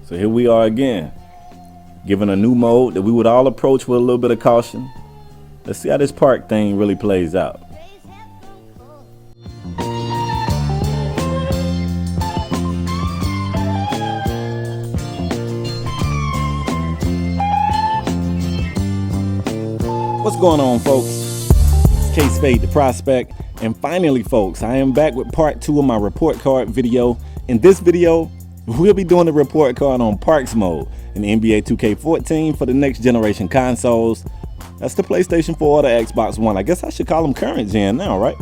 So here we are again, given a new mode that we would all approach with a little bit of caution. Let's see how this park thing really plays out. What's going on, folks? It's Kspadetheprospect, and finally, folks, I am back with part 2 of my report card video. In this video, we'll be doing the report card on Parks mode in NBA 2K14 for the next generation consoles. That's the PlayStation 4 or the Xbox One. I guess I should call them current gen now, right?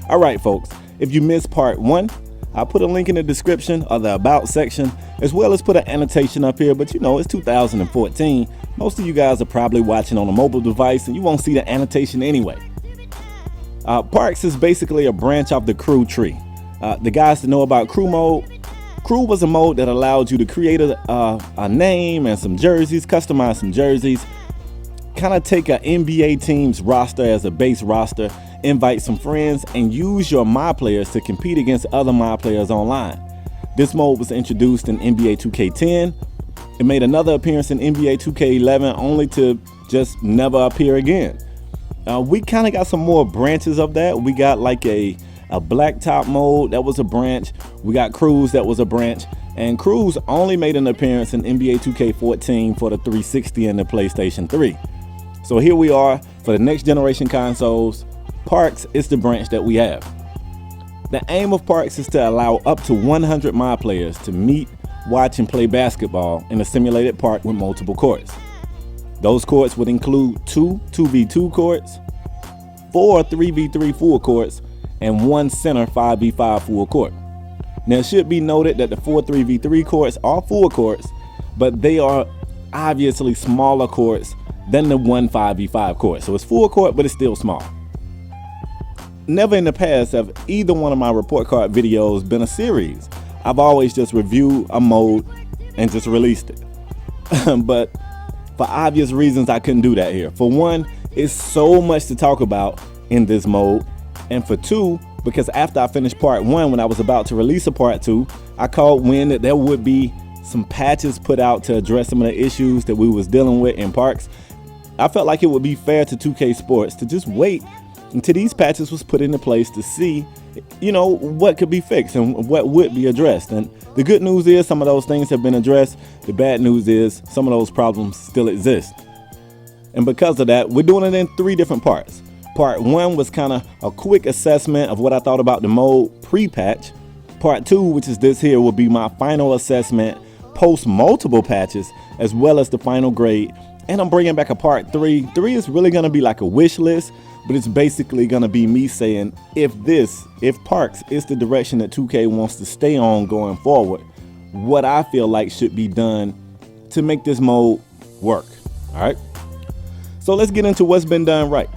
All right, folks, if you missed part 1, I'll put a link in the description or the About section, as well as put an annotation up here, but you know, it's 2014. Most of you guys are probably watching on a mobile device and you won't see the annotation anyway. Parks is basically a branch of the crew tree. The guys that know about crew mode, crew was a mode that allowed you to create a name and some jerseys, customize some jerseys, kind of take an NBA team's roster as a base roster, invite some friends, and use your My Players to compete against other My Players online. This mode was introduced in NBA 2K10. It made another appearance in NBA 2K11, only to just never appear again. We kind of got some more branches of that. We got like a blacktop mode that was a branch. We got crews that was a branch, and crews only made an appearance in NBA 2K14 for the 360 and the PlayStation 3. So here we are for the next generation consoles. Parks is the branch that we have. The aim of Parks is to allow up to 100 My Players to meet, watch, and play basketball in a simulated park with multiple courts. Those courts would include 2 2v2 courts, 4 3v3 full courts, and 1 center 5v5 full court. Now, it should be noted that the 4 3v3 courts are full courts, but they are obviously smaller courts than the 1 5v5 court. So it's full court, but it's still small. Never in the past have either one of my report card videos been a series. I've always just reviewed a mode and just released it. But for obvious reasons, I couldn't do that here. For one, it's so much to talk about in this mode. And for two, because after I finished part 1, when I was about to release a part 2, I called wind that there would be some patches put out to address some of the issues that we was dealing with in Parks. I felt like it would be fair to 2K Sports to just wait until these patches was put into place to see, you know, what could be fixed and what would be addressed. And the good news is some of those things have been addressed. The bad news is some of those problems still exist. And because of that, we're doing it in 3 different parts. Part 1 was kind of a quick assessment of what I thought about the mode pre-patch. Part 2, which is this here, will be my final assessment post multiple patches, as well as the final grade. And I'm bringing back a part 3. 3 is really going to be like a wish list, but it's basically going to be me saying, if Parks is the direction that 2K wants to stay on going forward, what I feel like should be done to make this mode work. All right. So let's get into what's been done right.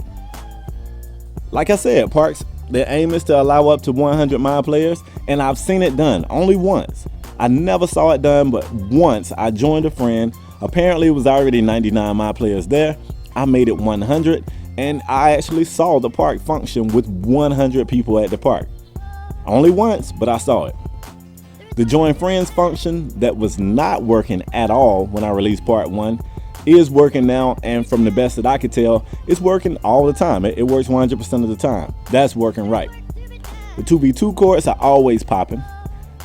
Like I said, Parks, their aim is to allow up to 100 My Players, and I've seen it done only once. I never saw it done, but once I joined a friend. Apparently it was already 99 My Players there. I made it 100, and I actually saw the park function with 100 people at the park. Only once, but I saw it. The join friends function that was not working at all when I released part 1 is working now, and from the best that I could tell, it's working all the time. It works 100% of the time. That's working right. The 2v2 courts are always popping.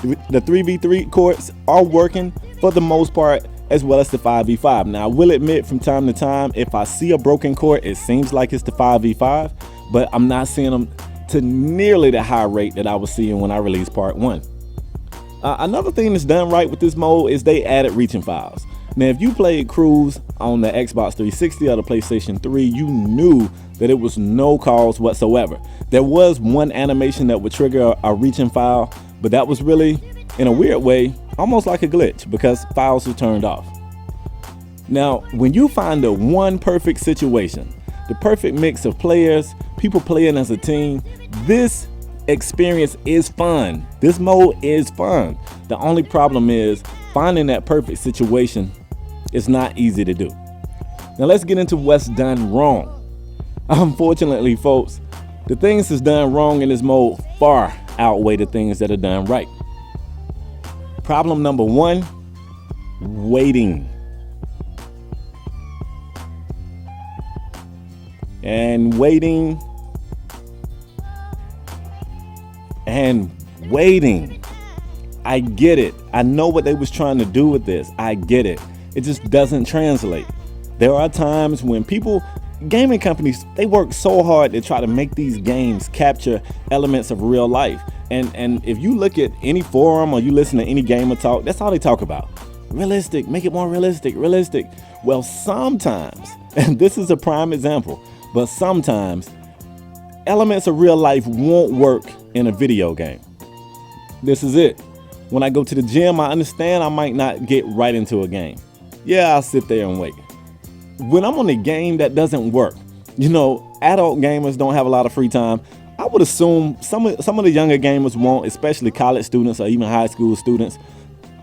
The 3v3 courts are working for the most part, as well as the 5v5. Now, I will admit from time to time, if I see a broken court, it seems like it's the 5v5, but I'm not seeing them to nearly the high rate that I was seeing when I released part 1. Another thing that's done right with this mode is they added reaching files. Now, if you played Cruise on the Xbox 360 or the PlayStation 3, you knew that it was no calls whatsoever. There was one animation that would trigger a reaching file, but that was really, in a weird way, almost like a glitch because files were turned off. Now, when you find the one perfect situation, the perfect mix of players, people playing as a team, this experience is fun. This mode is fun. The only problem is finding that perfect situation is not easy to do. Now let's get into what's done wrong. Unfortunately, folks, the things that's done wrong in this mode far outweigh the things that are done right. Problem number 1, waiting. And waiting. And waiting. I get it. I know what they was trying to do with this. I get it. It just doesn't translate. There are times when gaming companies, they work so hard to try to make these games capture elements of real life. And if you look at any forum or you listen to any gamer talk, that's all they talk about. Realistic, make it more realistic, realistic. Well, sometimes, and this is a prime example, but sometimes elements of real life won't work in a video game. This is it. When I go to the gym, I understand I might not get right into a game. Yeah, I'll sit there and wait. When I'm on a game that doesn't work, adult gamers don't have a lot of free time. I would assume some of the younger gamers won't, especially college students or even high school students.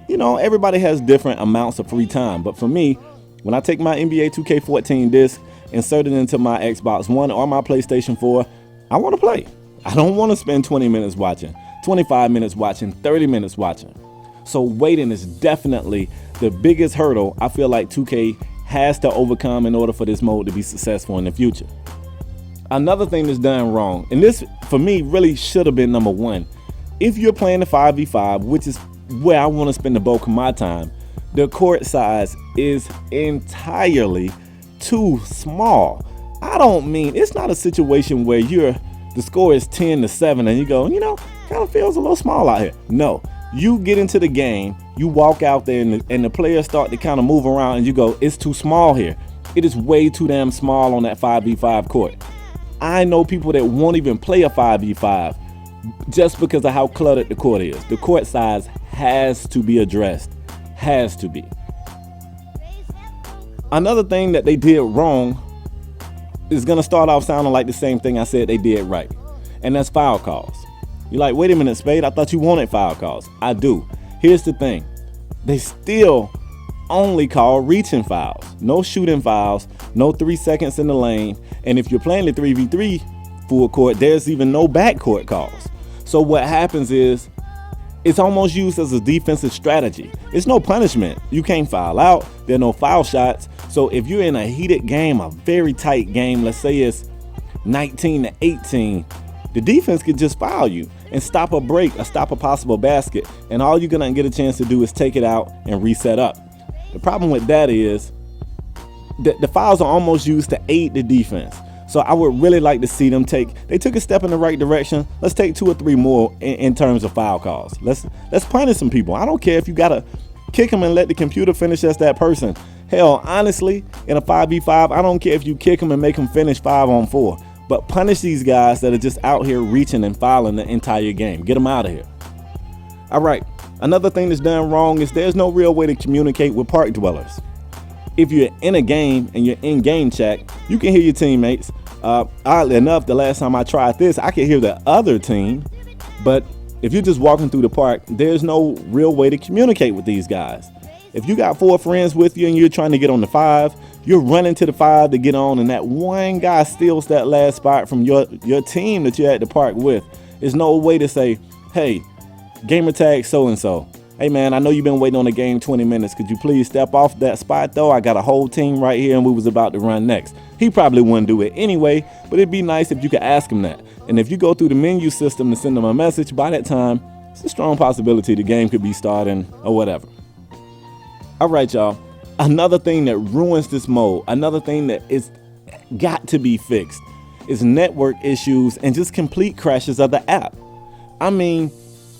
Everybody has different amounts of free time. But for me, when I take my NBA 2K14 disc, insert it into my Xbox One or my PlayStation 4, I want to play. I don't want to spend 20 minutes watching, 25 minutes watching, 30 minutes watching. So waiting is definitely the biggest hurdle I feel like 2K has to overcome in order for this mode to be successful in the future. Another thing that's done wrong, and this for me really should have been number one. If you're playing the 5v5, which is where I want to spend the bulk of my time, the court size is entirely too small. I don't mean, it's not a situation where the score is 10-7 and you go, kind of feels a little small out here. No, you get into the game, you walk out there and the players start to kind of move around and you go, it's too small here. It is way too damn small on that 5v5 court. I know people that won't even play a 5v5 just because of how cluttered the court is. The court size has to be addressed. Has to be. Another thing that they did wrong is going to start off sounding like the same thing I said they did right. And that's foul calls. You're like, wait a minute, Spade, I thought you wanted foul calls. I do. Here's the thing. They still only call reaching fouls. No shooting fouls. No 3 seconds in the lane. And if you're playing the 3v3 full court, there's even no backcourt calls. So what happens is it's almost used as a defensive strategy. It's no punishment. You can't foul out. There are no foul shots. So if you're in a heated game, a very tight game, let's say it's 19-18, the defense could just foul you and stop a break or stop a possible basket. And all you're going to get a chance to do is take it out and reset up. The problem with that is the fouls are almost used to aid the defense. So I would really like to see them they took a step in the right direction. Let's take 2 or 3 more in terms of foul calls. Let's punish some people. I don't care if you got to kick them and let the computer finish as that person. Hell, honestly, in a 5v5, I don't care if you kick them and make them finish 5-on-4. But punish these guys that are just out here reaching and fouling the entire game. Get them out of here. All right. Another thing that's done wrong is there's no real way to communicate with park dwellers. If you're in a game and you're in game chat, you can hear your teammates. Oddly enough, the last time I tried this, I could hear the other team. But if you're just walking through the park, there's no real way to communicate with these guys. If you got 4 friends with you and you're trying to get on the 5, you're running to the 5 to get on, and that one guy steals that last spot from your team that you're at the park with. There's no way to say, hey, gamer tag so-and-so. Hey, man, I know you've been waiting on the game 20 minutes. Could you please step off that spot, though? I got a whole team right here, and we was about to run next. He probably wouldn't do it anyway, but it'd be nice if you could ask him that. And if you go through the menu system to send him a message, by that time, it's a strong possibility the game could be starting or whatever. All right, y'all. Another thing that ruins this mode, another thing that is got to be fixed, is network issues and just complete crashes of the app. I mean,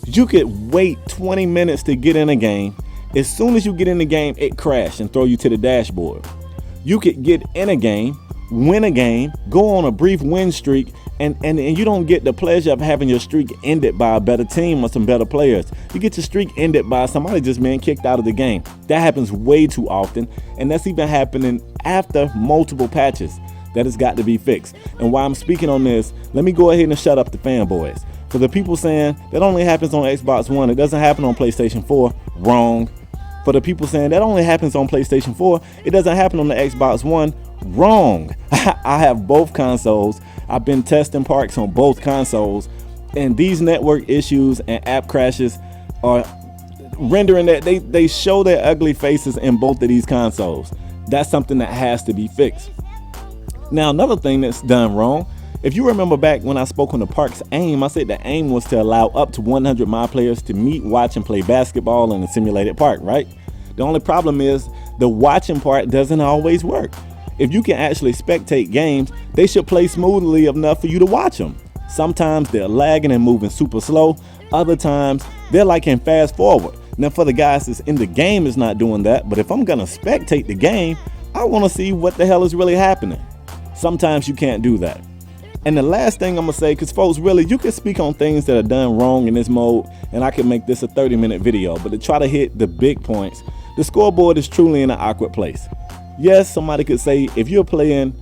you could wait 20 minutes to get in a game. As soon as you get in the game, it crashes and throw you to the dashboard. You could get in a game, win a game, go on a brief win streak, and you don't get the pleasure of having your streak ended by a better team or some better players. You get your streak ended by somebody just being kicked out of the game. That happens way too often, and that's even happening after multiple patches. That has got to be fixed. And while I'm speaking on this, let me go ahead and shut up the fanboys. For the people saying that only happens on Xbox One, it doesn't happen on PlayStation 4, wrong. For the people saying that only happens on PlayStation 4, it doesn't happen on the Xbox One, wrong. I have both consoles. I've been testing parks on both consoles, and these network issues and app crashes are rendering that they show their ugly faces in both of these consoles. That's something that has to be fixed. Now, another thing that's done wrong, if you remember back when I spoke on the park's aim, I said the aim was to allow up to 100 My players to meet, watch, and play basketball in a simulated park, right? The only problem is the watching part doesn't always work. If you can actually spectate games, they should play smoothly enough for you to watch them. Sometimes they're lagging and moving super slow. Other times they're like in fast forward. Now for the guys that's in the game, is not doing that, but if I'm gonna spectate the game, I wanna see what the hell is really happening. Sometimes you can't do that. And the last thing I'm gonna say, because folks, really, you can speak on things that are done wrong in this mode, and I can make this a 30-minute video, but to try to hit the big points, the scoreboard is truly in an awkward place. Yes, somebody could say if you're playing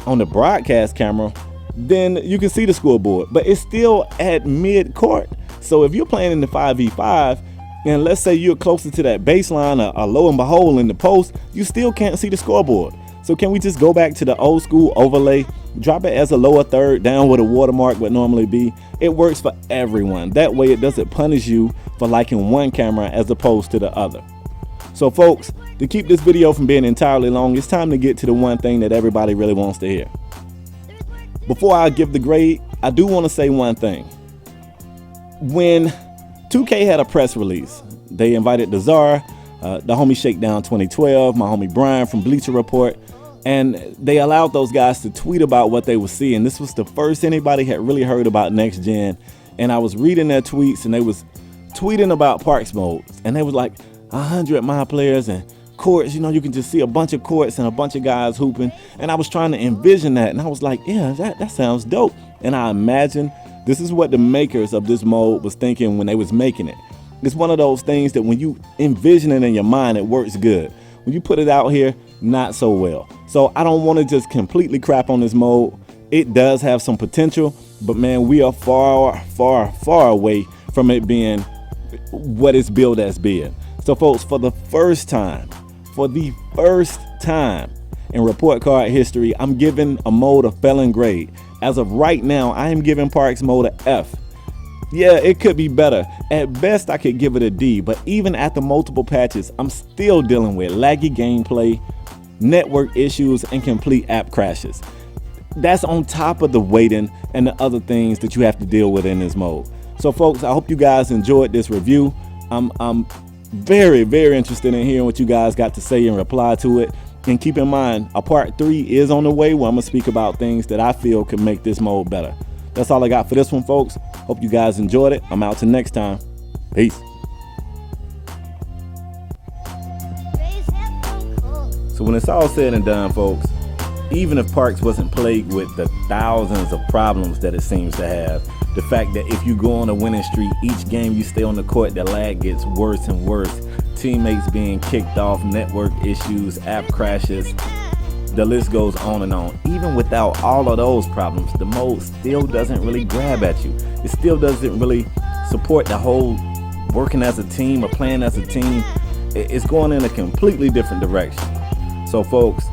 on the broadcast camera, then you can see the scoreboard, but it's still at mid-court. So if you're playing in the 5v5, and let's say you're closer to that baseline, or lo and behold in the post, you still can't see the scoreboard. So can we just go back to the old school overlay, drop it as a lower third down where the watermark would normally be? It works for everyone. That way it doesn't punish you for liking one camera as opposed to the other. So folks, to keep this video from being entirely long, it's time to get to the one thing that everybody really wants to hear. Before I give the grade, I do want to say one thing. When 2K had a press release, they invited the Czar, the homie Shakedown 2012, my homie Brian from Bleacher Report, and they allowed those guys to tweet about what they were seeing. This was the first anybody had really heard about next gen, and I was reading their tweets, and they was tweeting about parks modes, and they was like 100 My players and courts. You know, you can just see a bunch of courts and a bunch of guys hooping, and I was trying to envision that, and I was like, yeah, that sounds dope. And I imagine this is what the makers of this mode was thinking when they was making it. It's one of those things that when you envision it in your mind, it works good. When you put it out here, not so well. So I don't want to just completely crap on this mode. It does have some potential, but man, we are far, far, far away from it being what it's billed as being. So folks, for the first time in report card history, I'm giving a mode a failing grade. As of right now, I am giving Parks mode a F. Yeah, it could be better. At best, I could give it a D, but even after multiple patches, I'm still dealing with laggy gameplay, network issues, and complete app crashes. That's on top of the waiting and the other things that you have to deal with in this mode. So folks, I hope you guys enjoyed this review. I'm very, very interested in hearing what you guys got to say and reply to it. And keep in mind, a part 3 is on the way where I'm gonna speak about things that I feel could make this mode better. That's all I got for this one, folks. Hope you guys enjoyed it. I'm out till next time. Peace. So when it's all said and done, folks, even if Parks wasn't plagued with the thousands of problems that it seems to have, the fact that if you go on a winning streak, each game you stay on the court, the lag gets worse and worse. Teammates being kicked off, network issues, app crashes, the list goes on and on. Even without all of those problems, the mode still doesn't really grab at you. It still doesn't really support the whole working as a team or playing as a team. It's going in a completely different direction. So folks,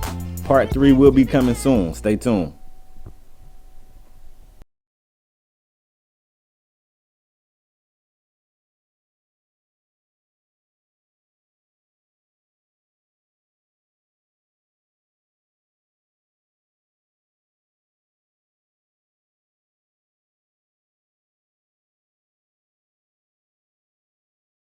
part 3 will be coming soon. Stay tuned.